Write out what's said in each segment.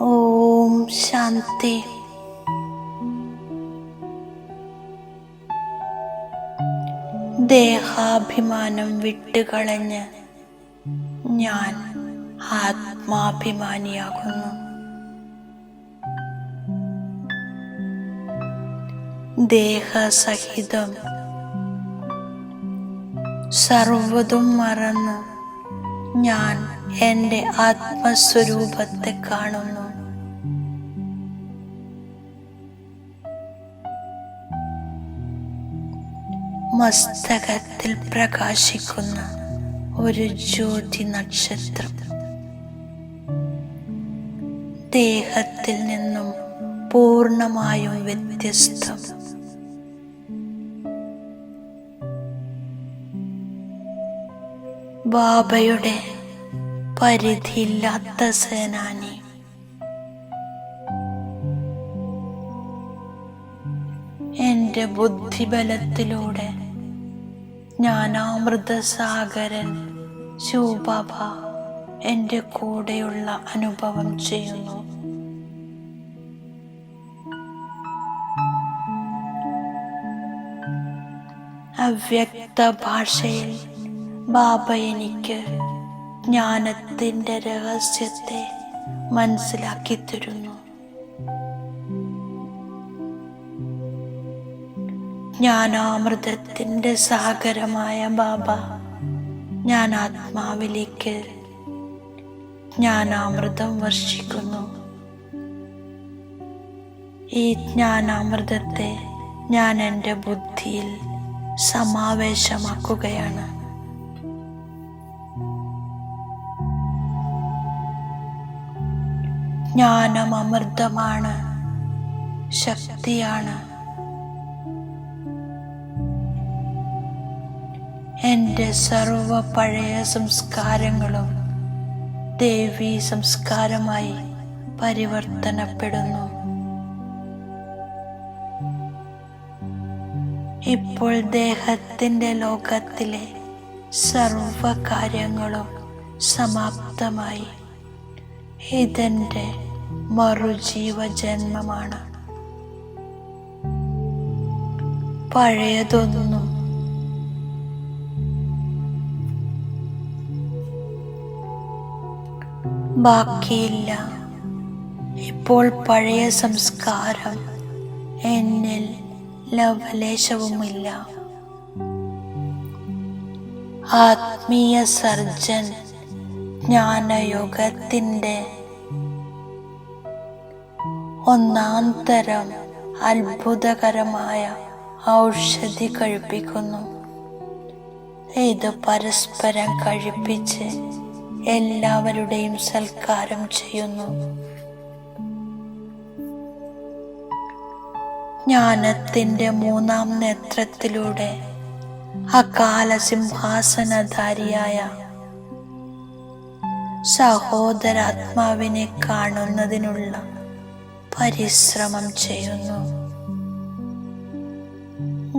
ഓം ശാന്തി. ദേഹാഭിമാനം വിട്ടുകളഞ്ഞ് ഞാൻ ആത്മാഭിമാനിയാകുന്നു. ദേഹസഹിതം സർവ്വതും മറന്ന് ഞാൻ എൻ്റെ ആത്മസ്വരൂപത്തെ കാണുന്നു. മസ്തകത്തിൽ പ്രകാശിക്കുന്ന ഒരു ജ്യോതി നക്ഷത്രം ദേഹത്തിൽ നിന്നും പൂർണ്ണമായും വ്യത്യസ്തം. ബാബയുടെ പരിധിയില്ലാത്ത സേനാനി. എൻ്റെ ബുദ്ധിബലത്തിലൂടെ ജ്ഞാനാമൃതസാഗരൻ ശിവബാബ എൻ്റെ കൂടെയുള്ള അനുഭവം ചെയ്യുന്നു. അവ്യക്ത ഭാഷയിൽ ബാബ എനിക്ക് ജ്ഞാനത്തിൻ്റെ രഹസ്യത്തെ മനസ്സിലാക്കി തരുന്നു. ജ്ഞാനാമൃതത്തിൻ്റെ സാഗരമായ ബാബ ഞാൻ ആത്മാവിലേക്ക് ജ്ഞാനാമൃതം വർഷിക്കുന്നു. ഈ ജ്ഞാനാമൃതത്തെ ഞാൻ എൻ്റെ ബുദ്ധിയിൽ സമാവേശമാക്കുകയാണ്. ജ്ഞാനം അമൃതമാണ്, ശക്തിയാണ്. എൻ്റെ സർവ പഴയ സംസ്കാരങ്ങളും ദേവീ സംസ്കാരമായി പരിവർത്തനപ്പെടുന്നു. ഇപ്പോൾ ദേഹത്തിൻ്റെ ലോകത്തിലെ സർവ കാര്യങ്ങളും സമാപ്തമായി. ഇതെൻ്റെ മറുജീവജന്മമാണ്. പഴയതൊന്നും ബാക്കിയില്ല. ഇപ്പോൾ പഴയ സംസ്കാരം എന്നിൽ ലവലേശവുമില്ല. ആത്മീയ സർജൻ ജ്ഞാനയോഗത്തിൻ്റെ ഒന്നാം തരം അത്ഭുതകരമായ ഔഷധി കഴിപ്പിക്കുന്നു. ഇത് പരസ്പരം കഴിപ്പിച്ച് എല്ലാവരുടെയും സൽക്കാരം ചെയ്യുന്നു. ജ്ഞാനത്തിൻ്റെ മൂന്നാം നേത്രത്തിലൂടെ അകാല സിംഹാസനധാരിയായ സഹോദരാത്മാവിനെ കാണുന്നതിനുള്ള പരിശ്രമം ചെയ്യുന്നു.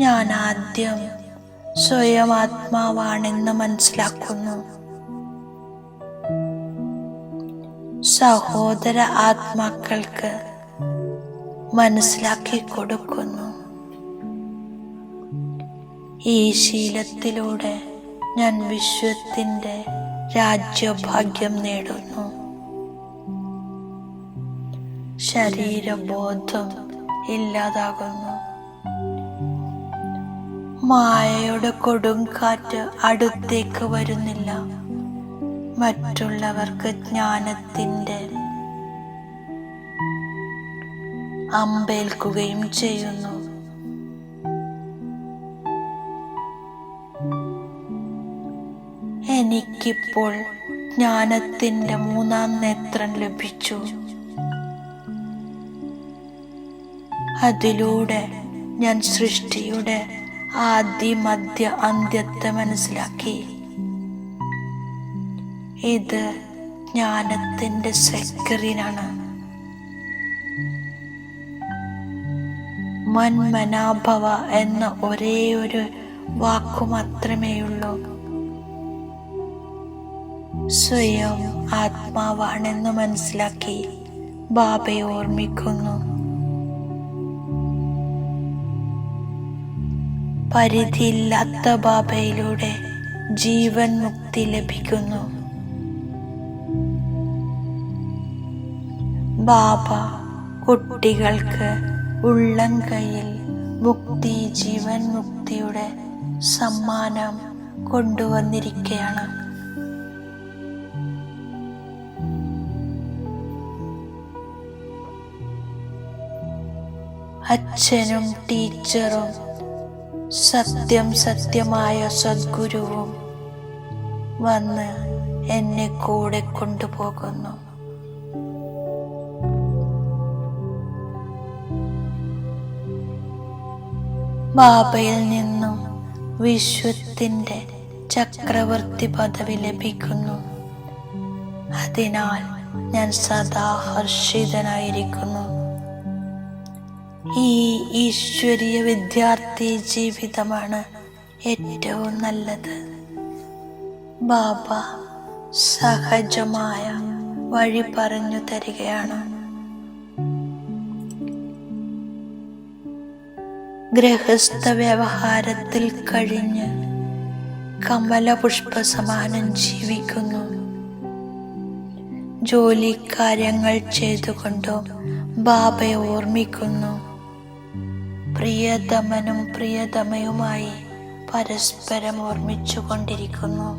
ഞാൻ ആദ്യം സ്വയം ആത്മാവാണെന്ന് മനസ്സിലാക്കുന്നു. സഹോദര ആത്മാക്കൾക്ക് മനസ്സിലാക്കി കൊടുക്കുന്നു. ഈ ശീലത്തിലൂടെ ഞാൻ വിശ്വത്തിൻ്റെ രാജ്യഭാഗ്യം നേടുന്നു. ശരീരബോധം ഇല്ലാതാകുന്നു. മായയുടെ കൊടുങ്കാറ്റ് അടുത്തേക്ക് വരുന്നില്ല. മറ്റുള്ളവർക്ക് ജ്ഞാനത്തിൻ്റെ അമ്പേൽക്കുകയും ചെയ്യുന്നു. എനിക്കിപ്പോൾ ജ്ഞാനത്തിൻ്റെ മൂന്നാം നേത്രം ലഭിച്ചു. അതിലൂടെ ഞാൻ സൃഷ്ടിയുടെ ആദി മധ്യ അന്ത്യത്തെ മനസ്സിലാക്കി. ഇത് ജ്ഞാനത്തിൻ്റെ സെക്രട്ടറിയാണ്. മന്മനാഭവ എന്ന ഒരേ ഒരു വാക്കു മാത്രമേയുള്ളൂ. സ്വയം ആത്മാവാണെന്ന് മനസ്സിലാക്കി ബാബയെ ഓർമ്മിക്കുന്നു. പരിധിയില്ലാത്ത ബാബയിലൂടെ ജീവൻ മുക്തി ലഭിക്കുന്നു. ബാബ കുട്ടികൾക്ക് ഉള്ളം കൈയിൽ മുക്തി, ജീവൻ മുക്തിയുടെ സമ്മാനം കൊണ്ടുവന്നിരിക്കുകയാണ്. അച്ഛനും ടീച്ചറും സത്യമായ സദ്ഗുരുവും വന്ന് എന്നെ കൂടെ കൊണ്ടുപോകുന്നു. ബാബയിൽ നിന്നും വിശ്വത്തിന്റെ ചക്രവർത്തി പദവി ലഭിക്കുന്നു. അതിനാൽ ഞാൻ സദാ ഹർഷിതനായിരിക്കുന്നു. ഈ ഈശ്വരീയ വിദ്യാർത്ഥി ജീവിതമാണ് ഏറ്റവും നല്ലത്. ബാബ സഹജമായ വഴി പറഞ്ഞു തരികയാണ്. ഗൃഹസ്ഥ വ്യവഹാരത്തിൽ കഴിഞ്ഞ് കമലപുഷ്പ സമാനം ജീവിക്കുന്നു. ജോലി കാര്യങ്ങൾ ചെയ്തുകൊണ്ടോ ബാബയെ ഓർമ്മിക്കുന്നു. പ്രിയതമനും പ്രിയതമയുമായി പരസ്പരം ഓർമ്മിച്ചു കൊണ്ടിരിക്കുന്നു.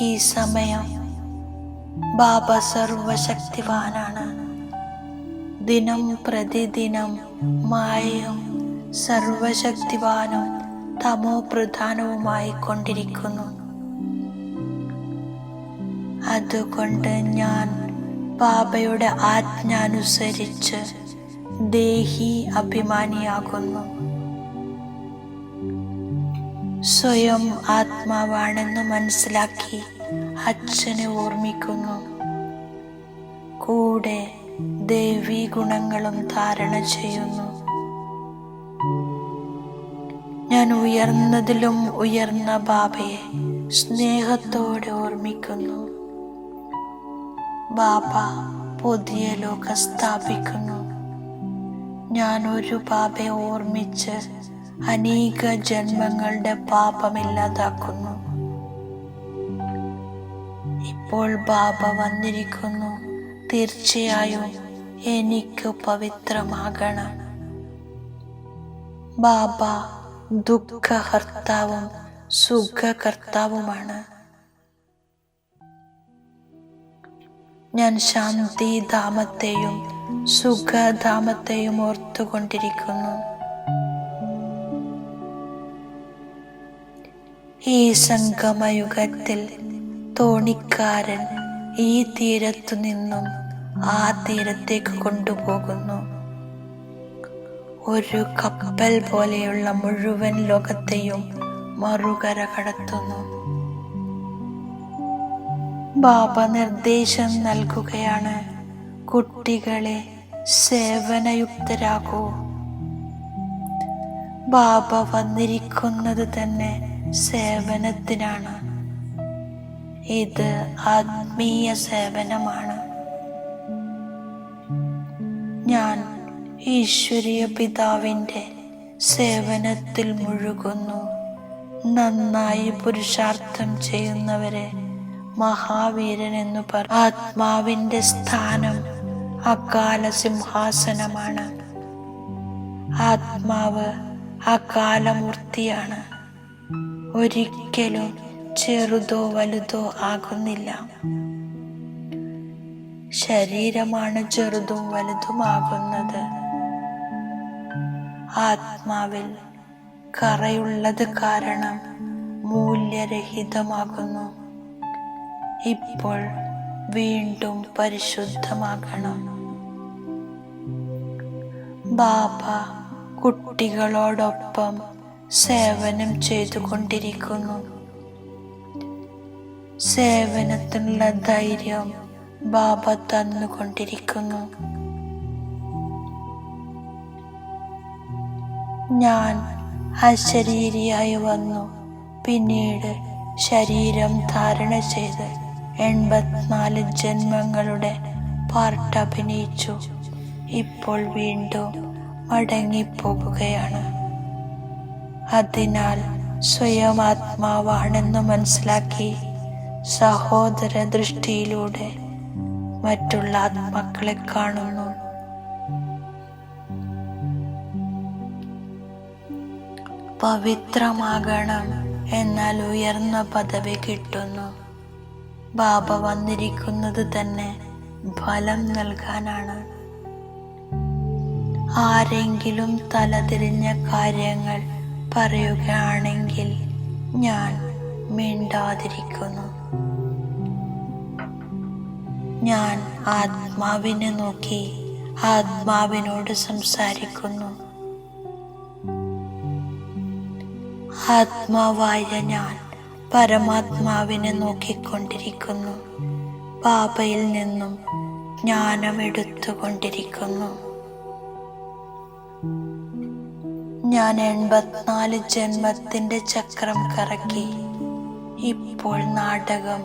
ഈ സമയം ബാബ സർവശക്തിവാനാണ്. ദിനം പ്രതിദിനം മായയും സർവശക്തിവാനും തമോ പ്രധാനവുമായി കൊണ്ടിരിക്കുന്നു. അതുകൊണ്ട് ഞാൻ ബാബയുടെ ആജ്ഞ അനുസരിച്ച് ദേഹി അഭിമാനിയാകുന്നു. സ്വയം ആത്മാവാണെന്ന് മനസ്സിലാക്കി അച്ഛനെ ഓർമ്മിക്കുന്നു. കൂടെ ദേവീ ഗുണങ്ങളും ധാരണ ചെയ്യുന്നു. ഞാൻ ഉയർന്നതിലും ഉയർന്ന ബാബയെ സ്നേഹത്തോടെ ഓർമ്മിക്കുന്നു. ബാബ പുതിയ ലോകം സ്ഥാപിക്കുന്നു. ഞാൻ ഒരു ബാബയെ ഓർമ്മിച്ച് അനേക ജന്മങ്ങളുടെ പാപമില്ലാതാക്കുന്നു. ഇപ്പോൾ ബാബ വന്നിരിക്കുന്നു. തീർച്ചയായും എനിക്ക് പവിത്രമാകണം. ബാബ ദുഃഖഹർത്താവും സുഖകർത്താവുമാണ്. ഞാൻ ശാന്തിധാമത്തെയും സുഖധാമത്തെയും ഓർത്തുകൊണ്ടിരിക്കുന്നു. ഈ സംഗമയുഗത്തിൽ തോണിക്കാരൻ ഈ തീരത്തു നിന്നും ആ തീരത്തേക്ക് കൊണ്ടുപോകുന്നു. ഒരു കപ്പൽ പോലെയുള്ള മുഴുവൻ ലോകത്തെയും മറുകര കടത്തുന്നു. ബാബ നിർദ്ദേശം നൽകുകയാണ്. കുട്ടികളെ സേവനയുക്തരാകൂ. ബാബ വന്നിരിക്കുന്നത് തന്നെ സേവനത്തിനാണ്. ഇത് ആത്മീയ സേവനമാണ്. ഞാൻ ഈശ്വരീയ പിതാവിൻ്റെ സേവനത്തിൽ മുഴുകുന്നു. നന്നായി പുരുഷാർത്ഥം ചെയ്യുന്നവരെ മഹാവീരൻ എന്നു പറയും. ആത്മാവിൻ്റെ സ്ഥാനം അകാല സിംഹാസനമാണ്. ആത്മാവ് അകാലമൂർത്തിയാണ്. ഒരിക്കലും ചെറുതോ വലുതോ ആകുന്നില്ല. ശരീരമാണ് ചെറുതും വലുതുമാകുന്നത്. ആത്മാവിൽ കറയുള്ളത് കാരണം മൂല്യരഹിതമാകുന്നു. ഇപ്പോൾ വീണ്ടും പരിശുദ്ധമാകണം. ബാബ കുട്ടികളോടൊപ്പം സേവനം ചെയ്തുകൊണ്ടിരിക്കുന്നു. സേവനത്തിനുള്ള ധൈര്യം ബാബ തന്നുകൊണ്ടിരിക്കുന്നു. ഞാൻ അശരീരിയായി വന്നു. പിന്നീട് ശരീരം ധാരണ ചെയ്ത് 84 ജന്മങ്ങളുടെ പാർട്ട് അഭിനയിച്ചു. ഇപ്പോൾ വീണ്ടും മടങ്ങിപ്പോകുകയാണ്. അതിനാൽ സ്വയം ആത്മാവാണെന്ന് മനസ്സിലാക്കി സഹോദര ദൃഷ്ടിയിലൂടെ മറ്റുള്ള ആത്മാക്കളെ കാണുന്നു. പവിത്രമാകണം, എന്നാൽ ഉയർന്ന പദവി കിട്ടുന്നു. ബാബ വന്നിരിക്കുന്നത് തന്നെ ഫലം നൽകാനാണ്. ആരെങ്കിലും തലതിരിഞ്ഞ കാര്യങ്ങൾ പറയുകയാണെങ്കിൽ ഞാൻ മിണ്ടാതിരിക്കുന്നു. ഞാൻ ആത്മാവിനെ നോക്കി ആത്മാവിനോട് സംസാരിക്കുന്നു. ആത്മാവായ ഞാൻ പരമാത്മാവിനെ നോക്കിക്കൊണ്ടിരിക്കുന്നു. ബാബയിൽ നിന്നും ജ്ഞാനം എടുത്തുകൊണ്ടിരിക്കുന്നു. ഞാൻ 84 ജന്മത്തിന്റെ ചക്രം കറക്കി. ഇപ്പോൾ നാടകം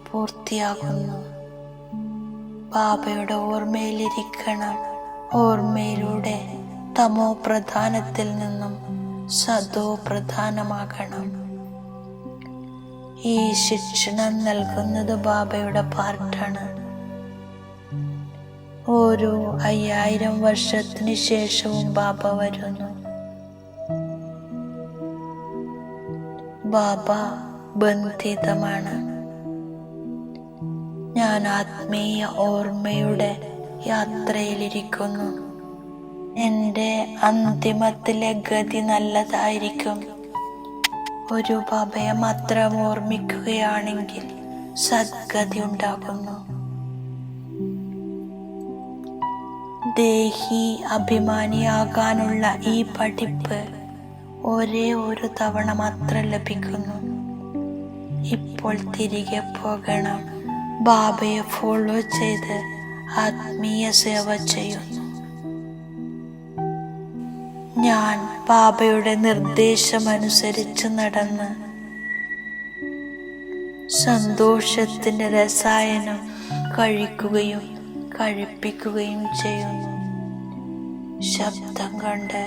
പൂർത്തിയാകുന്നു. ബാബയുടെ ഓർമ്മയിലിരിക്കണം. ഓർമ്മയിലൂടെ തമോ പ്രധാനത്തിൽ നിന്നും സദോ പ്രധാനമാകണം. ഈ ശിക്ഷണം നൽകുന്നത് ബാബയുടെ പാർട്ടാണ്. ഓരോ 5000 വർഷത്തിന് ശേഷവും ബാബ വരുന്നു. ബാബ ബന്ധിതമാണ്. ഞാൻ ആത്മീയ ഓർമ്മയുടെ യാത്രയിലിരിക്കുന്നു. എൻ്റെ അന്തിമത്തിലെ ഗതി നല്ലതായിരിക്കും. ഒരു ബാബയെ മാത്രം ഓർമ്മിക്കുകയാണെങ്കിൽ സദ്ഗതി ഉണ്ടാകുന്നു. ദേഹി അഭിമാനിയാകാനുള്ള ഈ പഠിപ്പ് ഒരേ ഒരു തവണ മാത്രം ലഭിക്കുന്നു. ഇപ്പോൾ തിരികെ പോകണം. ബാബയെ ഫോളോ ചെയ്ത് ആത്മീയ സേവ ചെയ്യുന്നു. ഞാൻ ബാബയുടെ നിർദ്ദേശമനുസരിച്ച് നടന്ന് സന്തോഷത്തിന്റെ രസായനം കഴിക്കുകയും കഴിപ്പിക്കുകയും ചെയ്യുന്നു. ശബ്ദം കൊണ്ട്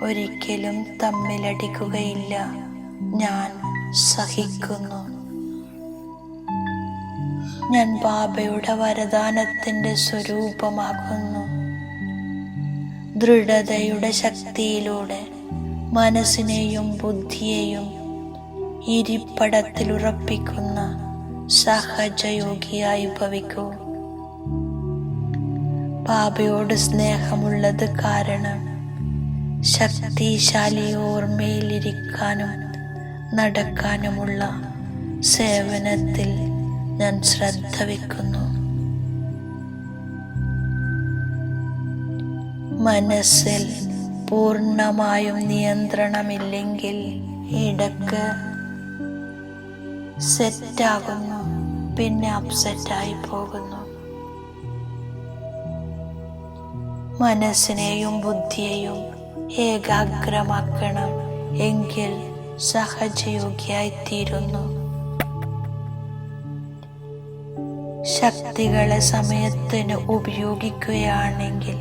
ഒരിക്കലും തമ്മിലടിക്കുകയില്ല. ഞാൻ സഹിക്കുന്നു. ഞാൻ ബാബയുടെ വരദാനത്തിന്റെ സ്വരൂപമാകുന്നു. ദൃഢതയുടെ ശക്തിയിലൂടെ മനസ്സിനെയും ബുദ്ധിയെയും ഇരിപ്പടത്തിൽ ഉറപ്പിക്കുന്ന സഹജയോഗിയായി ഭവിക്കൂ. ബാബയോട് സ്നേഹമുള്ളത് കാരണം ശക്തിശാലി ഓർമ്മയിലിരിക്കാനും നടക്കാനുമുള്ള സേവനത്തിൽ ഞാൻ ശ്രദ്ധ വയ്ക്കുന്നു. മനസ്സിൽ പൂർണ്ണമായും നിയന്ത്രണമില്ലെങ്കിൽ ഇടക്ക് സെറ്റാകുന്നു, പിന്നെ അപ്സെറ്റായി പോകുന്നു. മനസ്സിനെയും ബുദ്ധിയെയും ഏകാഗ്രമാക്കണം, എങ്കിൽ സഹജയോഗിയായിത്തീരുന്നു. ശക്തികളെ സമയത്തിന് ഉപയോഗിക്കുകയാണെങ്കിൽ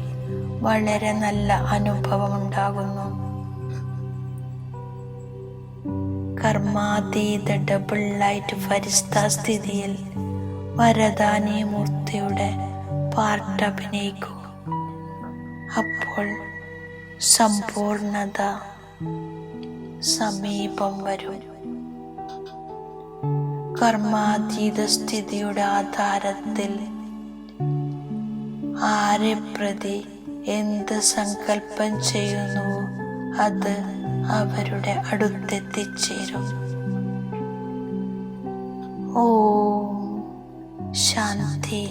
വളരെ നല്ല അനുഭവം ഉണ്ടാകുന്നു. കർമാതീത ഡബിൾ ലൈറ്റ് ഫരിസ്ത സ്ഥിതിയിൽ വരദാനി മൂർത്തിയുടെ പാർട്ട് അഭിനയിക്കൂ. അപ്പോൾ സമ്പൂർണത സമീപം വരും. കർമാതീത സ്ഥിതിയുടെ ആധാരത്തിൽ ആരെ പ്രതി എന്ത് സങ്കല്പം ചെയ്യുന്നുവോ അത് അവരുടെ അടുത്തെത്തിച്ചേരും. ഓം ശാന്തി.